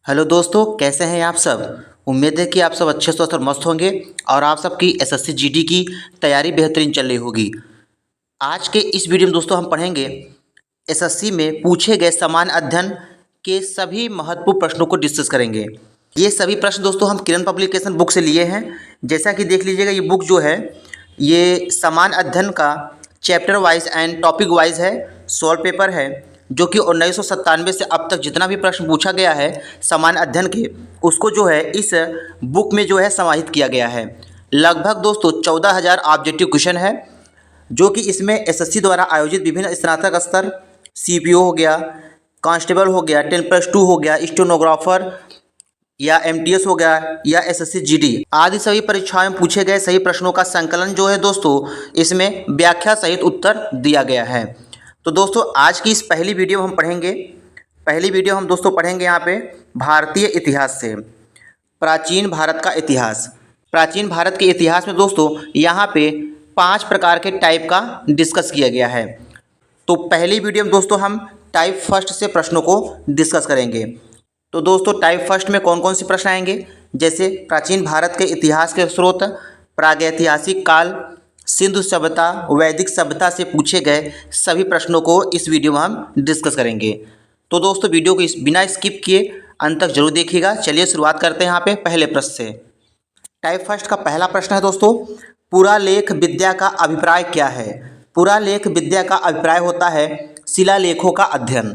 Hello दोस्तों, कैसे हैं आप सब। उम्मीद है कि आप सब अच्छे स्वस्थ और मस्त होंगे और आप सबकी एसएससी जीडी की तैयारी बेहतरीन चल रही होगी। आज के इस वीडियो में दोस्तों हम पढ़ेंगे एसएससी में पूछे गए समान अध्ययन के सभी महत्वपूर्ण प्रश्नों को डिस्कस करेंगे। ये सभी प्रश्न दोस्तों हम किरण पब्लिकेशन बुक से लिए हैं। जैसा कि देख लीजिएगा, ये बुक जो है ये समान अध्ययन का chapter wise and topic wise है, सॉल्व पेपर है, जो कि 1997 से अब तक जितना भी प्रश्न पूछा गया है समान अध्ययन के, उसको जो है इस बुक में जो है समाहित किया गया है। लगभग दोस्तों 14,000 ऑब्जेक्टिव क्वेश्चन है, जो कि इसमें एसएससी द्वारा आयोजित विभिन्न स्नातक स्तर, सीपीओ हो गया, कांस्टेबल हो गया, 10+2 हो गया, स्टेनोग्राफर या एमटीएस हो गया या एसएससी जीडी आदि सभी परीक्षाओं में पूछे गए सही प्रश्नों का संकलन जो है दोस्तों इसमें व्याख्या सहित उत्तर दिया गया है। तो दोस्तों आज की इस पहली वीडियो में हम पढ़ेंगे, हम दोस्तों पढ़ेंगे यहाँ पे भारतीय इतिहास से प्राचीन भारत का इतिहास। प्राचीन भारत के इतिहास में दोस्तों यहाँ पे 5 प्रकार के टाइप का डिस्कस किया गया है। तो पहली वीडियो में दोस्तों हम टाइप फर्स्ट से प्रश्नों को डिस्कस करेंगे। तो दोस्तों टाइप फर्स्ट में कौन कौन से प्रश्न आएंगे, जैसे प्राचीन भारत के इतिहास के स्रोत, प्रागैतिहासिक काल, सिंधु सभ्यता, वैदिक सभ्यता से पूछे गए सभी प्रश्नों को इस वीडियो में हम डिस्कस करेंगे। तो दोस्तों वीडियो को बिना स्किप किए अंत तक जरूर देखिएगा। चलिए शुरुआत करते हैं यहाँ पे पहले प्रश्न से। टाइप फर्स्ट का पहला प्रश्न है दोस्तों, पुरालेख विद्या का अभिप्राय क्या है। पुरालेख विद्या का अभिप्राय होता है शिलालेखों का अध्ययन।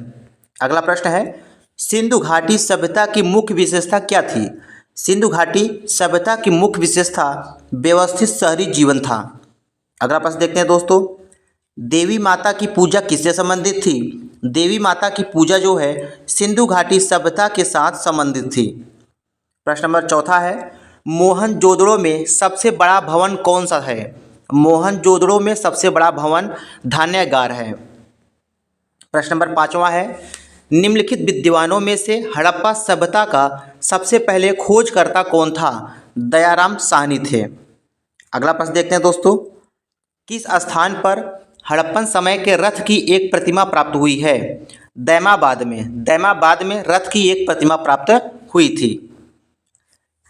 अगला प्रश्न है, सिंधु घाटी सभ्यता की मुख्य विशेषता क्या थी। सिंधु घाटी सभ्यता की मुख्य विशेषता व्यवस्थित शहरी जीवन था। अगला प्रश्न देखते हैं दोस्तों, देवी माता की पूजा किससे संबंधित थी। देवी माता की पूजा जो है सिंधु घाटी सभ्यता के साथ संबंधित थी। प्रश्न नंबर चौथा है, मोहनजोदड़ो में सबसे बड़ा भवन कौन सा है। मोहनजोदड़ो में सबसे बड़ा भवन धान्यागार है। प्रश्न नंबर पाँचवा है, निम्नलिखित विद्वानों में से हड़प्पा सभ्यता का सबसे पहले खोजकर्ता कौन था। दयाराम साहनी थे। अगला प्रश्न देखते हैं दोस्तों, किस स्थान पर हड़प्पन समय के रथ की एक प्रतिमा प्राप्त हुई है। दैमाबाद में। दैमाबाद में रथ की एक प्रतिमा प्राप्त हुई थी।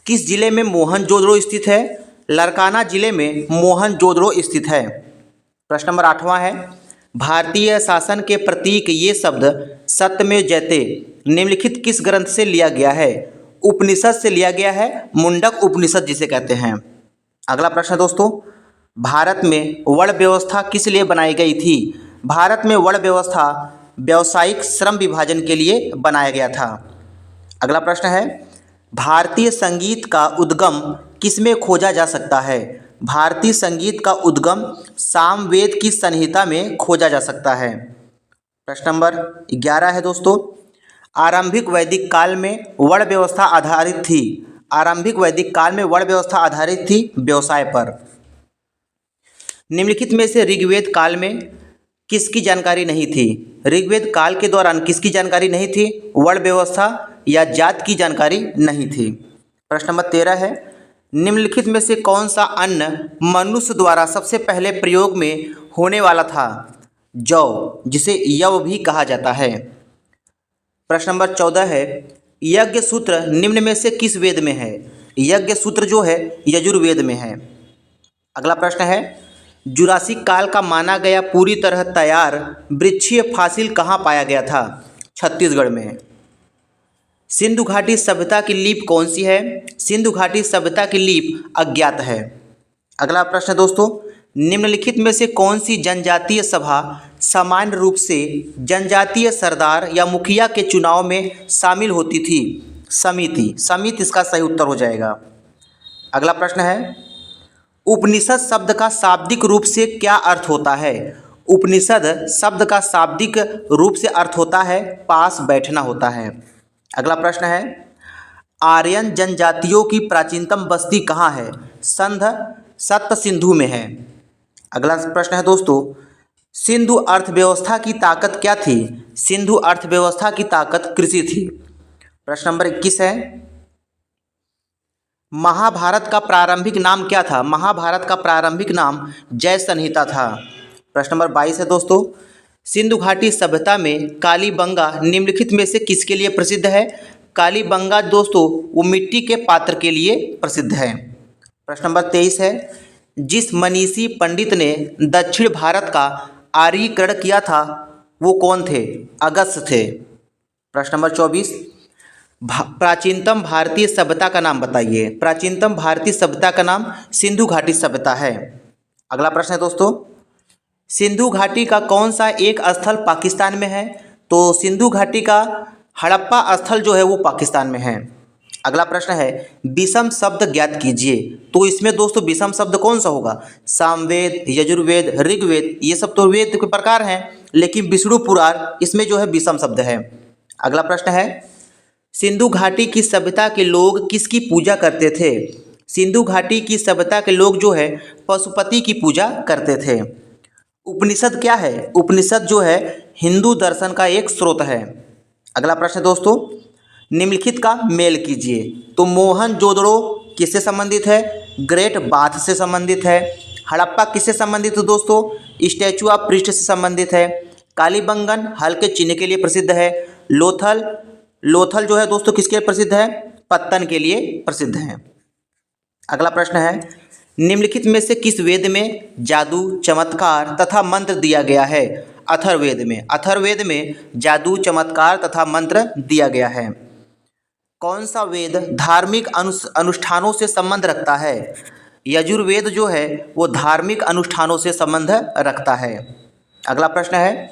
किस जिले में मोहनजोदड़ो स्थित है। लरकाना जिले में मोहनजोदड़ो स्थित है। प्रश्न नंबर आठवां है, भारतीय शासन के प्रतीक ये शब्द सत्यमेव जयते निम्नलिखित किस ग्रंथ से लिया गया है। उपनिषद से लिया गया है, मुंडक उपनिषद जिसे कहते हैं। अगला प्रश्न दोस्तों, भारत में वर्ण व्यवस्था किस लिए बनाई गई थी। भारत में वर्ण व्यवस्था व्यावसायिक श्रम विभाजन के लिए बनाया गया था। अगला प्रश्न है, भारतीय संगीत का उद्गम किसमें खोजा जा सकता है। भारतीय संगीत का उद्गम सामवेद की संहिता में खोजा जा सकता है। प्रश्न नंबर 11 है दोस्तों, आरंभिक वैदिक काल में वर्ण व्यवस्था आधारित थी। आरंभिक वैदिक काल में वर्ण व्यवस्था आधारित थी व्यवसाय पर। निम्नलिखित में से ऋग्वेद काल में किसकी जानकारी नहीं थी। ऋग्वेद काल के दौरान किसकी जानकारी नहीं थी। वर्ण व्यवस्था या जात की जानकारी नहीं थी। प्रश्न नंबर 13 है, निम्नलिखित में से कौन सा अन्न मनुष्य द्वारा सबसे पहले प्रयोग में होने वाला था। जौ, जिसे यव भी कहा जाता है। प्रश्न नंबर 14 है, यज्ञ सूत्र निम्न में से किस वेद में है। यज्ञ सूत्र जो है यजुर्वेद में है। अगला प्रश्न है, जुरासिक काल का माना गया पूरी तरह तैयार वृक्षीय फासिल कहाँ पाया गया था। छत्तीसगढ़ में। सिंधु घाटी सभ्यता की लीप कौन सी है। सिंधु घाटी सभ्यता की लीप अज्ञात है। अगला प्रश्न दोस्तों, निम्नलिखित में से कौन सी जनजातीय सभा सामान्य रूप से जनजातीय सरदार या मुखिया के चुनाव में शामिल होती थी। समिति। समिति इसका सही उत्तर हो जाएगा। अगला प्रश्न है, उपनिषद शब्द का शाब्दिक रूप से क्या अर्थ होता है। उपनिषद शब्द का शाब्दिक रूप से अर्थ होता है पास बैठना होता है। अगला प्रश्न है, आर्यन जनजातियों की प्राचीनतम बस्ती कहाँ है। संध सप्त सिंधु में है। अगला प्रश्न है दोस्तों, सिंधु अर्थव्यवस्था की ताकत क्या थी। सिंधु अर्थव्यवस्था की ताकत कृषि थी। प्रश्न नंबर 21 है, महाभारत का प्रारंभिक नाम क्या था। महाभारत का प्रारंभिक नाम जय संहिता था। प्रश्न नंबर 22 है दोस्तों, सिंधु घाटी सभ्यता में कालीबंगा निम्नलिखित में से किसके लिए प्रसिद्ध है। कालीबंगा दोस्तों वो मिट्टी के पात्र के लिए प्रसिद्ध है। प्रश्न नंबर 23 है, जिस मनीषी पंडित ने दक्षिण भारत का आर्यीकरण किया था वो कौन थे? अगस्त्य थे। प्रश्न नंबर 24, प्राचीनतम भारतीय सभ्यता का नाम बताइए। प्राचीनतम भारतीय सभ्यता का नाम सिंधु घाटी सभ्यता है। अगला प्रश्न है दोस्तों, सिंधु घाटी का कौन सा एक स्थल पाकिस्तान में है? तो सिंधु घाटी का हड़प्पा स्थल जो है वो पाकिस्तान में है। अगला प्रश्न है, विषम शब्द ज्ञात कीजिए। तो इसमें दोस्तों विषम शब्द कौन सा होगा? सामवेद, यजुर्वेद, ऋग्वेद, ये सब तो वेद के प्रकार हैं, लेकिन विष्णु पुराण इसमें जो है विषम शब्द है। अगला प्रश्न है, सिंधु घाटी की सभ्यता के लोग किसकी पूजा करते थे? सिंधु घाटी की सभ्यता के लोग जो है पशुपति की पूजा करते थे। उपनिषद क्या है? उपनिषद जो है हिंदू दर्शन का एक स्रोत है। अगला प्रश्न दोस्तों, निम्नलिखित का मेल कीजिए। तो मोहनजोदड़ो किससे संबंधित है? ग्रेट बाथ से संबंधित है। हड़प्पा किससे संबंधित है दोस्तों? स्टैचू ऑफ पृष्ठ से संबंधित है। कालीबंगन हल के चिन्ह के लिए प्रसिद्ध है। लोथल जो है दोस्तों किसके लिए प्रसिद्ध है? पत्तन के लिए प्रसिद्ध है। अगला प्रश्न है, निम्नलिखित में से किस वेद में जादू, चमत्कार तथा मंत्र दिया गया है? अथर्ववेद में। अथर्ववेद में जादू, चमत्कार तथा मंत्र दिया गया है। कौन सा वेद धार्मिक अनुष्ठानों से संबंध रखता है? यजुर्वेद जो है वो धार्मिक अनुष्ठानों से संबंध रखता है। अगला प्रश्न है,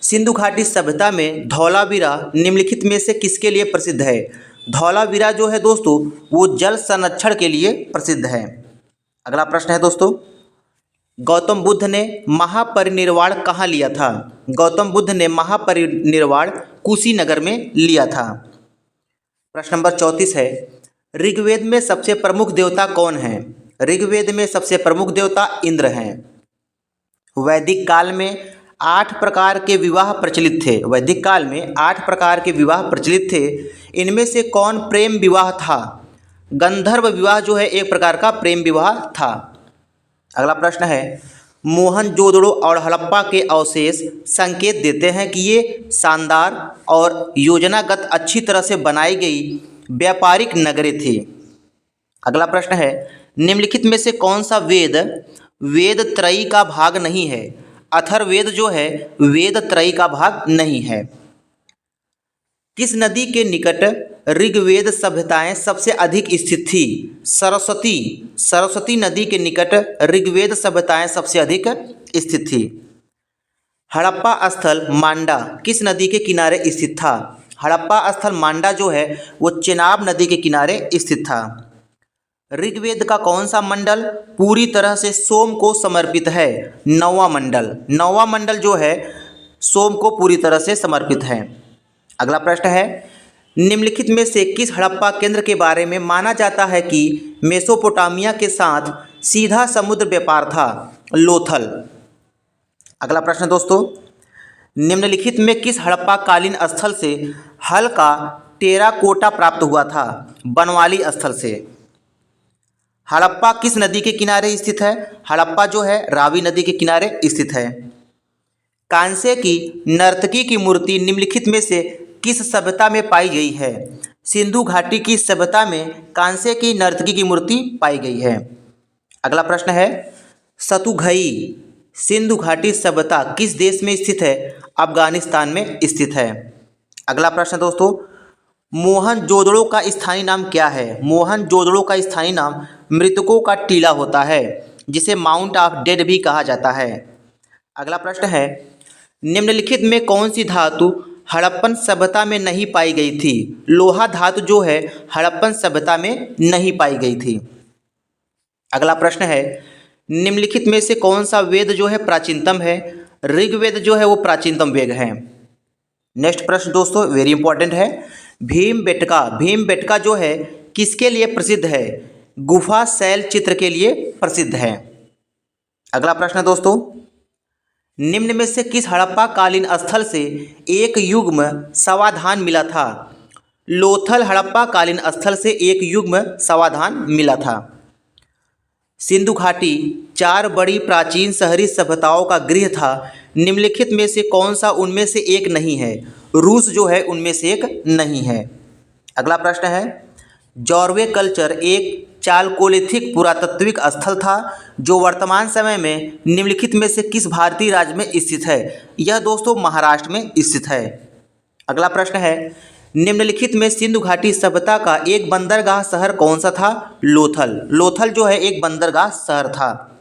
सिंधु घाटी सभ्यता में धौलावीरा निम्नलिखित में से किसके लिए प्रसिद्ध है? धौलावीरा जो है दोस्तों वो जल संरक्षण के लिए प्रसिद्ध है। अगला प्रश्न है दोस्तों, गौतम बुद्ध ने महापरिनिर्वाण कहाँ लिया था? गौतम बुद्ध ने महापरिनिर्वाण कुशीनगर में लिया था। प्रश्न नंबर 34 है, ऋग्वेद में सबसे प्रमुख देवता कौन है? ऋग्वेद में सबसे प्रमुख देवता इंद्र हैं। वैदिक काल में 8 प्रकार के विवाह प्रचलित थे। वैदिक काल में 8 प्रकार के विवाह प्रचलित थे। इनमें से कौन प्रेम विवाह था? गंधर्व विवाह जो है एक प्रकार का प्रेम विवाह था। अगला प्रश्न है, मोहनजोदड़ो और हड़प्पा के अवशेष संकेत देते हैं कि ये शानदार और योजनागत अच्छी तरह से बनाई गई व्यापारिक नगरें थी। अगला प्रश्न है, निम्नलिखित में से कौन सा वेद वेद त्रयी का भाग नहीं है? अथर्ववेद जो है वेद त्रयी का भाग नहीं है। किस नदी के निकट ऋग्वेद सभ्यताएं सबसे अधिक स्थित थी? सरस्वती नदी के निकट ऋग्वेद सभ्यताएं सबसे अधिक स्थित थी। हड़प्पा स्थल मांडा किस नदी के किनारे स्थित था? हड़प्पा स्थल मांडा जो है वो चेनाब नदी के किनारे स्थित था। ऋग्वेद का कौन सा मंडल पूरी तरह से सोम को समर्पित है? 9वां मंडल। 9वां मंडल जो है सोम को पूरी तरह से समर्पित है। अगला प्रश्न है, निम्नलिखित में से किस हड़प्पा केंद्र के बारे में माना जाता है कि मेसोपोटामिया के साथ सीधा समुद्र व्यापार था? लोथल। अगला प्रश्न दोस्तों, निम्नलिखित में किस हड़प्पा कालीन स्थल से हल का टेराकोटा प्राप्त हुआ था? बनवाली स्थल से। हड़प्पा किस नदी के किनारे स्थित है? हड़प्पा जो है रावी नदी के किनारे स्थित है। कांसे की नर्तकी की मूर्ति निम्नलिखित में से किस सभ्यता में पाई गई है? सिंधु घाटी की सभ्यता में कांसे की नर्तकी की मूर्ति पाई गई है। अगला प्रश्न है, सतुघई सिंधु घाटी सभ्यता किस देश में स्थित है? अफगानिस्तान में स्थित है। अगला प्रश्न दोस्तों, मोहनजोदड़ो का स्थानीय नाम क्या है? मोहनजोदड़ो का स्थानीय नाम मृतकों का टीला होता है, जिसे माउंट ऑफ डेड भी कहा जाता है। अगला प्रश्न है, निम्नलिखित में कौन सी धातु हड़प्पन सभ्यता में नहीं पाई गई थी? लोहा धातु जो है हड़प्पन सभ्यता में नहीं पाई गई थी। अगला प्रश्न है, निम्नलिखित में से कौन सा वेद जो है प्राचीनतम है? ऋग्वेद जो है वो प्राचीनतम वेद है। नेक्स्ट प्रश्न दोस्तों वेरी इंपॉर्टेंट है, भीमबेटका जो है किसके लिए प्रसिद्ध है? गुफा शैल चित्र के लिए प्रसिद्ध है। अगला प्रश्न दोस्तों, निम्न में से किस हड़प्पा कालीन स्थल से एक युग्म समाधान मिला था? लोथल हड़प्पा कालीन स्थल से एक युग्म समाधान मिला था। सिंधु घाटी 4 बड़ी प्राचीन शहरी सभ्यताओं का गृह था। निम्नलिखित में से कौन सा उनमें से एक नहीं है? रूस जो है उनमें से एक नहीं है। अगला प्रश्न है, जॉर्वे कल्चर एक चालकोलिथिक पुरातात्विक स्थल था जो वर्तमान समय में निम्नलिखित में से किस भारतीय राज्य में स्थित है। यह दोस्तों महाराष्ट्र में स्थित है। अगला प्रश्न है, निम्नलिखित में सिंधु घाटी सभ्यता का एक बंदरगाह शहर कौन सा था। लोथल। लोथल जो है एक बंदरगाह शहर था।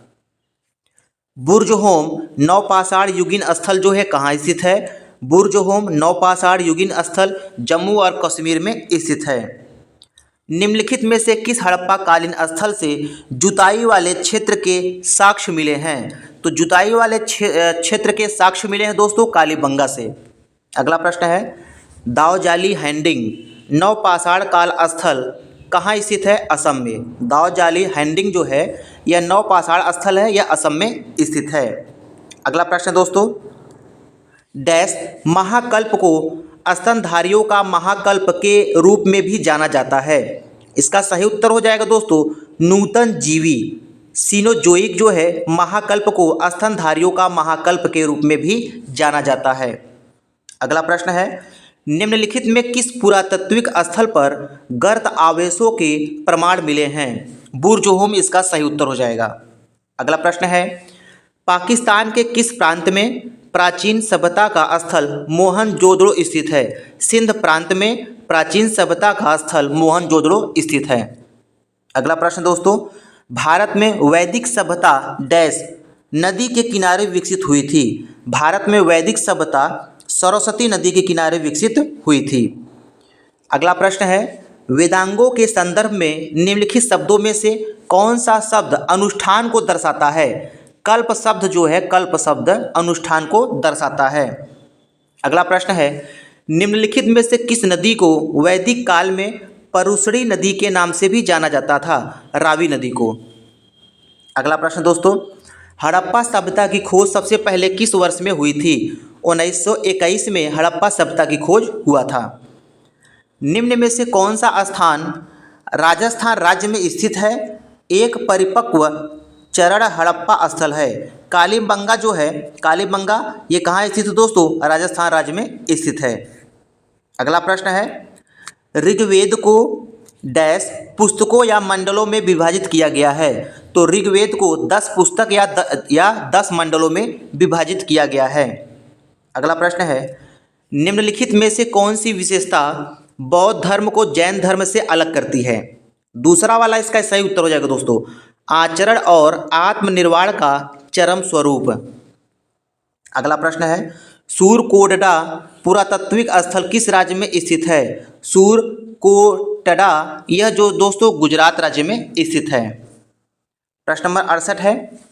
बुर्जहोम नवपाषाण युगीन स्थल जो है कहाँ स्थित है। बुर्जहोम नवपाषाण युगीन स्थल जम्मू और कश्मीर में स्थित है। निम्नलिखित में से किस हड़प्पा कालीन स्थल से जुताई वाले क्षेत्र के साक्ष्य मिले हैं। तो जुताई वाले क्षेत्र के साक्ष्य मिले हैं दोस्तों कालीबंगा से। अगला प्रश्न है, दावजाली हैंडिंग नवपाषाण काल स्थल कहाँ स्थित है। असम में। दावजाली हैंडिंग जो है यह नवपाषाण स्थल है, यह असम में स्थित है। अगला प्रश्न दोस्तों, डैश महाकल्प को स्तनधारियों का महाकल्प के रूप में भी जाना जाता है। इसका सही उत्तर हो जाएगा दोस्तों नूतन जीवी सीनोजोइक जो है महाकल्प को स्तनधारियों का महाकल्प के रूप में भी जाना जाता है। अगला प्रश्न है, निम्नलिखित में किस पुरातात्विक स्थल पर गर्त आवेशों के प्रमाण मिले हैं। बुर्जहोम इसका सही उत्तर हो जाएगा। अगला प्रश्न है, पाकिस्तान के किस प्रांत में प्राचीन सभ्यता का स्थल मोहनजोदड़ो स्थित है। सिंध प्रांत में प्राचीन सभ्यता का स्थल मोहनजोदड़ो स्थित है। अगला प्रश्न दोस्तों, भारत में वैदिक सभ्यता डैश नदी के किनारे विकसित हुई थी। भारत में वैदिक सभ्यता सरस्वती नदी के किनारे विकसित हुई थी। अगला प्रश्न है, वेदांगों के संदर्भ में निम्नलिखित शब्दों में से कौन सा शब्द अनुष्ठान को दर्शाता है। कल्प शब्द जो है कल्प शब्द अनुष्ठान को दर्शाता है। अगला प्रश्न है, निम्नलिखित में से किस नदी को वैदिक काल में परुशड़ी नदी के नाम से भी जाना जाता था। रावी नदी को। अगला प्रश्न दोस्तों, हड़प्पा सभ्यता की खोज सबसे पहले किस वर्ष में हुई थी। 1921 में हड़प्पा सभ्यता की खोज हुआ था। निम्न में से कौन सा स्थान राजस्थान राज्य में स्थित है। एक परिपक्व चरण हड़प्पा स्थल है। कालीबंगा जो है कालीबंगा ये कहाँ स्थित है दोस्तों राजस्थान राज्य में स्थित है। अगला प्रश्न है, ऋग्वेद को डैश पुस्तकों या मंडलों में विभाजित किया गया है। तो ऋग्वेद को 10 पुस्तक या 10 मंडलों में विभाजित किया गया है। अगला प्रश्न है, निम्नलिखित में से कौन सी विशेषता बौद्ध धर्म को जैन धर्म से अलग करती है। दूसरा वाला इसका सही उत्तर हो जाएगा दोस्तों आचरण और आत्मनिर्वाण का चरम स्वरूप। अगला प्रश्न है, सूरकोटडा पुरातात्विक स्थल किस राज्य में स्थित है। सूरकोटडा यह जो दोस्तों गुजरात राज्य में स्थित है। प्रश्न नंबर 68 है,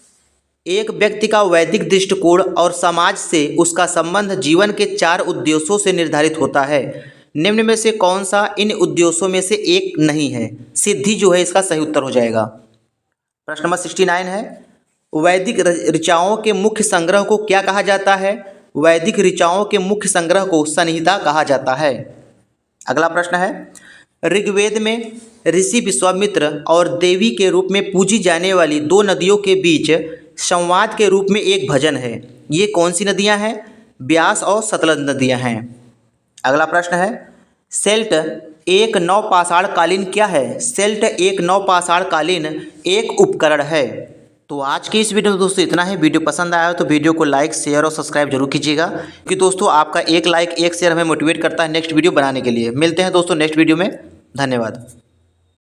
एक व्यक्ति का वैदिक दृष्टिकोण और समाज से उसका संबंध जीवन के 4 उद्देश्यों से निर्धारित होता है। निम्न में से कौन सा इन उद्देश्यों में से एक नहीं है। सिद्धि जो है इसका सही उत्तर हो जाएगा। प्रश्न नंबर 69 है, वैदिक ऋचाओं के मुख्य संग्रह को क्या कहा जाता है। वैदिक ऋचाओं के मुख्य संग्रह को संहिता कहा जाता है। अगला प्रश्न है, ऋग्वेद में ऋषि विश्वामित्र और देवी के रूप में पूजी जाने वाली 2 नदियों के बीच संवाद के रूप में एक भजन है। ये कौन सी नदियां हैं। ब्यास और सतलज नदियां हैं। अगला प्रश्न है, सेल्ट एक नवपाषाण कालीन क्या है। सेल्ट एक नवपाषाण कालीन एक उपकरण है। तो आज की इस वीडियो में दोस्तों इतना ही। वीडियो पसंद आया हो तो वीडियो को लाइक शेयर और सब्सक्राइब जरूर कीजिएगा, क्योंकि दोस्तों आपका एक लाइक एक शेयर हमें मोटिवेट करता है नेक्स्ट वीडियो बनाने के लिए। मिलते हैं दोस्तों नेक्स्ट वीडियो में। धन्यवाद।